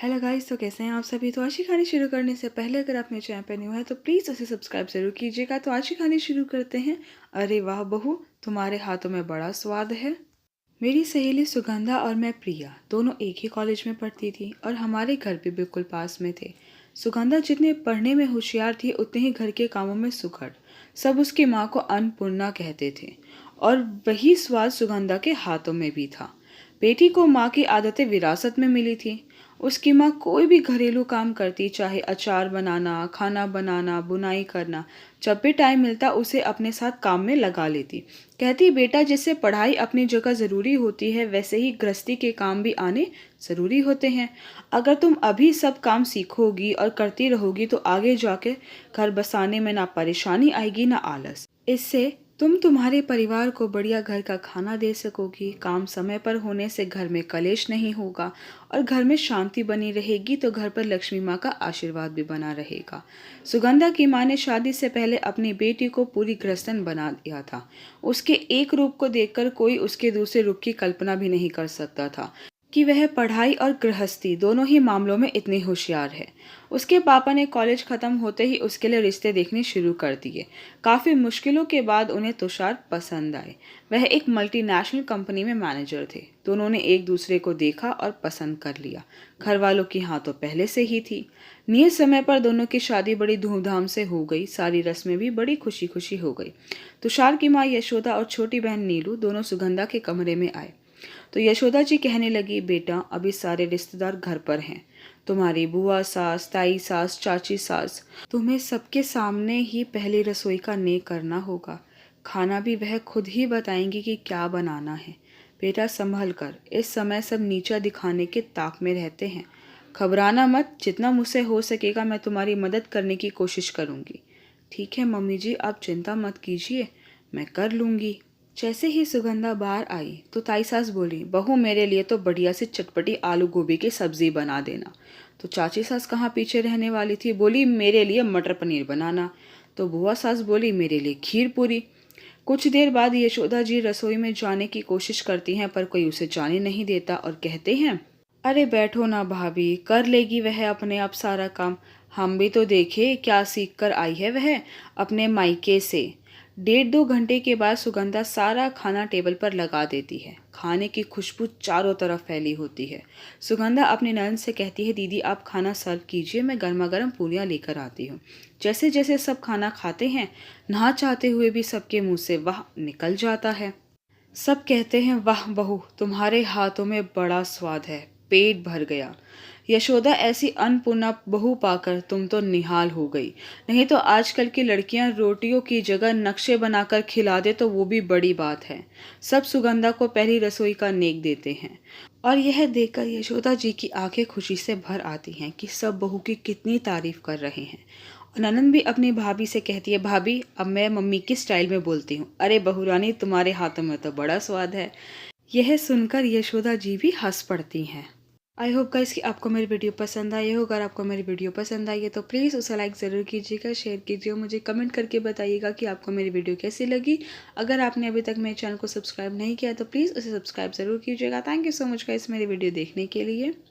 Hello guys, तो कैसे हैं आप सभी। तो आज की कहानी शुरू करने से पहले अगर आप मेरे चैनल पर न्यू है तो प्लीज़ उसे सब्सक्राइब ज़रूर कीजिएगा। तो आज की कहानी शुरू करते हैं। अरे वाह बहू, तुम्हारे हाथों में बड़ा स्वाद है। मेरी सहेली सुगंधा और मैं प्रिया दोनों एक ही कॉलेज में पढ़ती थी और हमारे घर भी बिल्कुल पास में थे। सुगंधा जितने पढ़ने में होशियार थी उतने ही घर के कामों में सुघड़। सब उसकी माँ को अन्नपूर्णा कहते थे और वही स्वाद सुगंधा के हाथों में भी था। बेटी को माँ की आदतें विरासत में मिली थी। उसकी माँ कोई भी घरेलू काम करती, चाहे अचार बनाना, खाना बनाना, बुनाई करना, जब भी टाइम मिलता उसे अपने साथ काम में लगा लेती। कहती, बेटा जैसे पढ़ाई अपनी जगह ज़रूरी होती है वैसे ही गृहस्थी के काम भी आने ज़रूरी होते हैं। अगर तुम अभी सब काम सीखोगी और करती रहोगी तो आगे जाके घर बसाने में ना परेशानी आएगी ना आलस। इससे तुम तुम्हारे परिवार को बढ़िया घर का खाना दे सकोगी, काम समय पर होने से घर में कलेश नहीं होगा और घर में शांति बनी रहेगी, तो घर पर लक्ष्मी माँ का आशीर्वाद भी बना रहेगा। सुगंधा की माँ ने शादी से पहले अपनी बेटी को पूरी गृहस्थन बना दिया था। उसके एक रूप को देखकर कोई उसके दूसरे रूप की कल्पना भी नहीं कर सकता था कि वह पढ़ाई और गृहस्थी दोनों ही मामलों में इतनी होशियार है। उसके पापा ने कॉलेज खत्म होते ही उसके लिए रिश्ते देखने शुरू कर दिए। काफ़ी मुश्किलों के बाद उन्हें तुषार पसंद आए। वह एक मल्टीनेशनल कंपनी में मैनेजर थे। दोनों ने एक दूसरे को देखा और पसंद कर लिया। घर वालों की हाँ तो पहले से ही थी। नियत समय पर दोनों की शादी बड़ी धूमधाम से हो गई। सारी रस्में भी बड़ी खुशी खुशी हो गई। तुषार की माँ यशोदा और छोटी बहन नीलू दोनों सुगंधा के कमरे में आए तो यशोदा जी कहने लगी, बेटा अभी सारे रिश्तेदार घर पर हैं। तुम्हारी बुआ सास, ताई सास, चाची सास, तुम्हें सबके सामने ही पहली रसोई का नेक करना होगा। खाना भी वह खुद ही बताएंगी कि क्या बनाना है। बेटा संभल कर, इस समय सब नीचा दिखाने के ताक में रहते हैं। घबराना मत, जितना मुझसे हो सकेगा मैं तुम्हारी मदद करने की कोशिश करूंगी। ठीक है मम्मी जी, आप चिंता मत कीजिए, मैं कर लूंगी। जैसे ही सुगंधा बाहर आई तो ताई सास बोली, बहू मेरे लिए तो बढ़िया सी चटपटी आलू गोभी की सब्जी बना देना। तो चाची सास कहाँ पीछे रहने वाली थी, बोली मेरे लिए मटर पनीर बनाना। तो बुआ सास बोली मेरे लिए खीर पूरी। कुछ देर बाद यशोदा जी रसोई में जाने की कोशिश करती हैं पर कोई उसे जाने नहीं देता और कहते हैं, अरे बैठो ना भाभी, कर लेगी वह अपने आप सारा काम। हम भी तो देखे क्या सीख कर आई है वह अपने मायके से। 1.5-2 घंटे के बाद सुगंधा सारा खाना टेबल पर लगा देती है। खाने की खुशबू चारों तरफ फैली होती है। सुगंधा अपनी ननद से कहती है, दीदी आप खाना सर्व कीजिए, मैं गर्मा गर्म पूरियाँ लेकर आती हूँ। जैसे जैसे सब खाना खाते हैं, ना चाहते हुए भी सबके मुंह से वाह निकल जाता है। सब कहते हैं, वाह बहू तुम्हारे हाथों में बड़ा स्वाद है, पेट भर गया। यशोदा ऐसी अन्नपूर्णा बहू पाकर तुम तो निहाल हो गई। नहीं तो आजकल की लड़कियां रोटियों की जगह नक्शे बनाकर खिला दे तो वो भी बड़ी बात है। सब सुगंधा को पहली रसोई का नेक देते हैं और यह देखकर यशोदा जी की आंखें खुशी से भर आती हैं कि सब बहू की कितनी तारीफ कर रहे हैं। और ननंद भी अपनी भाभी से कहती है, भाभी अब मैं मम्मी की स्टाइल में बोलती हूँ, अरे बहू रानी तुम्हारे हाथों में तो बड़ा स्वाद है। यह सुनकर यशोदा जी भी हंस पड़ती हैं। आई होप गाइस कि आपको मेरी वीडियो पसंद आई होगा। अगर आपको मेरी वीडियो पसंद आई है तो प्लीज़ उसे लाइक ज़रूर कीजिएगा, शेयर कीजिए, मुझे कमेंट करके बताइएगा कि आपको मेरी वीडियो कैसी लगी। अगर आपने अभी तक मेरे चैनल को सब्सक्राइब नहीं किया तो प्लीज़ उसे सब्सक्राइब ज़रूर कीजिएगा। Thank you so much guys मेरी वीडियो देखने के लिए।